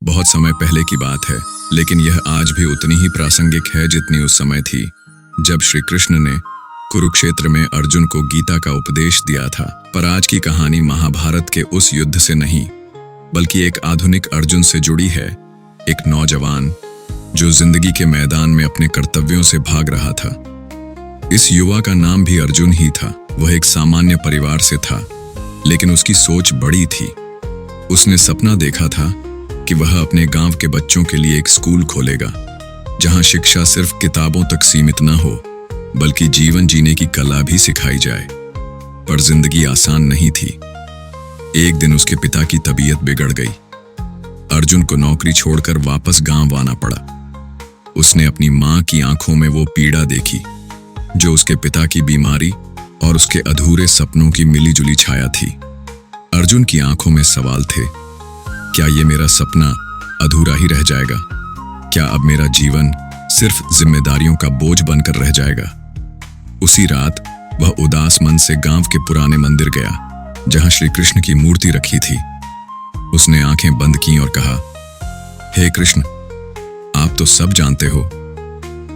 बहुत समय पहले की बात है, लेकिन यह आज भी उतनी ही प्रासंगिक है जितनी उस समय थी जब श्री कृष्ण ने कुरुक्षेत्र में अर्जुन को गीता का उपदेश दिया था। पर आज की कहानी महाभारत के उस युद्ध से नहीं, बल्कि एक आधुनिक अर्जुन से जुड़ी है। एक नौजवान जो जिंदगी के मैदान में अपने कर्तव्यों से भाग रहा था। इस युवा का नाम भी अर्जुन ही था। वह एक सामान्य परिवार से था, लेकिन उसकी सोच बड़ी थी। उसने सपना देखा था कि वह अपने गांव के बच्चों के लिए एक स्कूल खोलेगा, जहां शिक्षा सिर्फ किताबों तक सीमित न हो, बल्कि जीवन जीने की कला भी सिखाई जाए। पर जिंदगी आसान नहीं थी। एक दिन उसके पिता की तबीयत बिगड़ गई। अर्जुन को नौकरी छोड़कर वापस गांव आना पड़ा। उसने अपनी मां की आंखों में वो पीड़ा देखी जो उसके पिता की बीमारी और उसके अधूरे सपनों की मिलीजुली छाया थी। अर्जुन की आंखों में सवाल थे, क्या ये मेरा सपना अधूरा ही रह जाएगा? क्या अब मेरा जीवन सिर्फ जिम्मेदारियों का बोझ बनकर रह जाएगा? उसी रात वह उदास मन से गांव के पुराने मंदिर गया, जहां श्री कृष्ण की मूर्ति रखी थी। उसने आंखें बंद की और कहा, हे कृष्ण, आप तो सब जानते हो।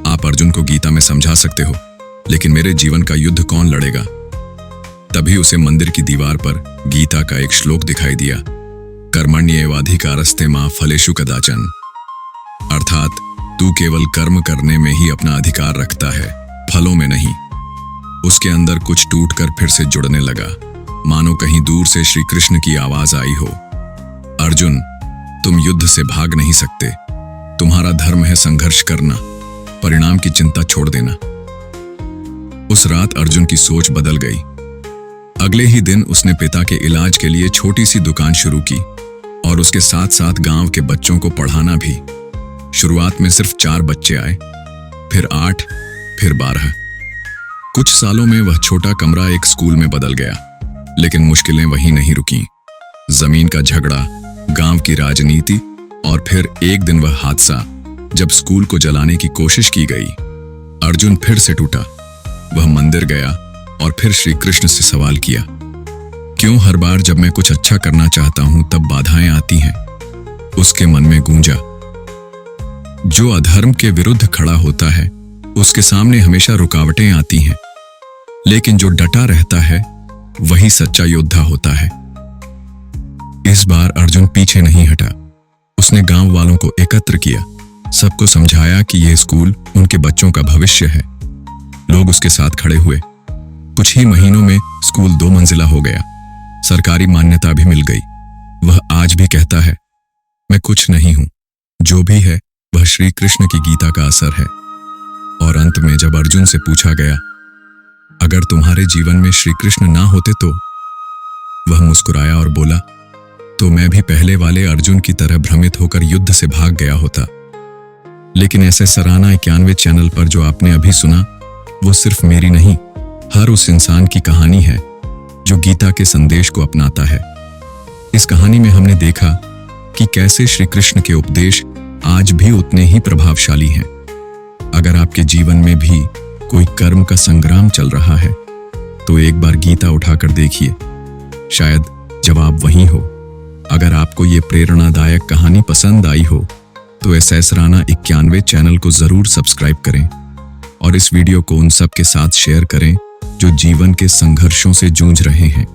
आप अर्जुन को गीता में समझा सकते हो, लेकिन मेरे जीवन का युद्ध कौन लड़ेगा? तभी उसे मंदिर की दीवार पर गीता का एक श्लोक दिखाई दिया, कर्मण्येवाधिकारस्ते मा फलेषु कदाचन। अर्थात तू केवल कर्म करने में ही अपना अधिकार रखता है, फलों में नहीं। उसके अंदर कुछ टूटकर फिर से जुड़ने लगा, मानो कहीं दूर से श्री कृष्ण की आवाज आई हो, अर्जुन, तुम युद्ध से भाग नहीं सकते। तुम्हारा धर्म है संघर्ष करना, परिणाम की चिंता छोड़ देना। उस रात अर्जुन की सोच बदल गई। अगले ही दिन उसने पिता के इलाज के लिए छोटी सी दुकान शुरू की और उसके साथ साथ गांव के बच्चों को पढ़ाना भी। शुरुआत में सिर्फ 4 बच्चे आए, फिर 8, फिर 12। कुछ सालों में वह छोटा कमरा एक स्कूल में बदल गया। लेकिन मुश्किलें वहीं नहीं रुकीं। जमीन का झगड़ा, गांव की राजनीति और फिर एक दिन वह हादसा जब स्कूल को जलाने की कोशिश की गई। अर्जुन फिर से टूटा। वह मंदिर गया और फिर श्री कृष्ण से सवाल किया, क्यों हर बार जब मैं कुछ अच्छा करना चाहता हूं तब बाधाएं आती हैं? उसके मन में गूंजा, जो अधर्म के विरुद्ध खड़ा होता है उसके सामने हमेशा रुकावटें आती हैं, लेकिन जो डटा रहता है वही सच्चा योद्धा होता है। इस बार अर्जुन पीछे नहीं हटा। उसने गांव वालों को एकत्र किया, सबको समझाया कि यह स्कूल उनके बच्चों का भविष्य है। लोग उसके साथ खड़े हुए। कुछ ही महीनों में स्कूल 2 मंजिला हो गया। सरकारी मान्यता भी मिल गई। वह आज भी कहता है, मैं कुछ नहीं हूं, जो भी है वह श्री कृष्ण की गीता का असर है। और अंत में जब अर्जुन से पूछा गया, अगर तुम्हारे जीवन में श्री कृष्ण ना होते तो? वह मुस्कुराया और बोला, तो मैं भी पहले वाले अर्जुन की तरह भ्रमित होकर युद्ध से भाग गया होता। लेकिन ऐसे सराहना 91 चैनल पर जो आपने अभी सुना, वो सिर्फ मेरी नहीं, हर उस इंसान की कहानी है जो गीता के संदेश को अपनाता है। इस कहानी में हमने देखा कि कैसे श्री कृष्ण के उपदेश आज भी उतने ही प्रभावशाली हैं। अगर आपके जीवन में भी कोई कर्म का संग्राम चल रहा है, तो एक बार गीता उठाकर देखिए, शायद जवाब वहीं हो। अगर आपको ये प्रेरणादायक कहानी पसंद आई हो, तो एसएस राणा 91 चैनल को जरूर सब्सक्राइब करें और इस वीडियो को उन सब के साथ शेयर करें जो जीवन के संघर्षों से जूझ रहे हैं।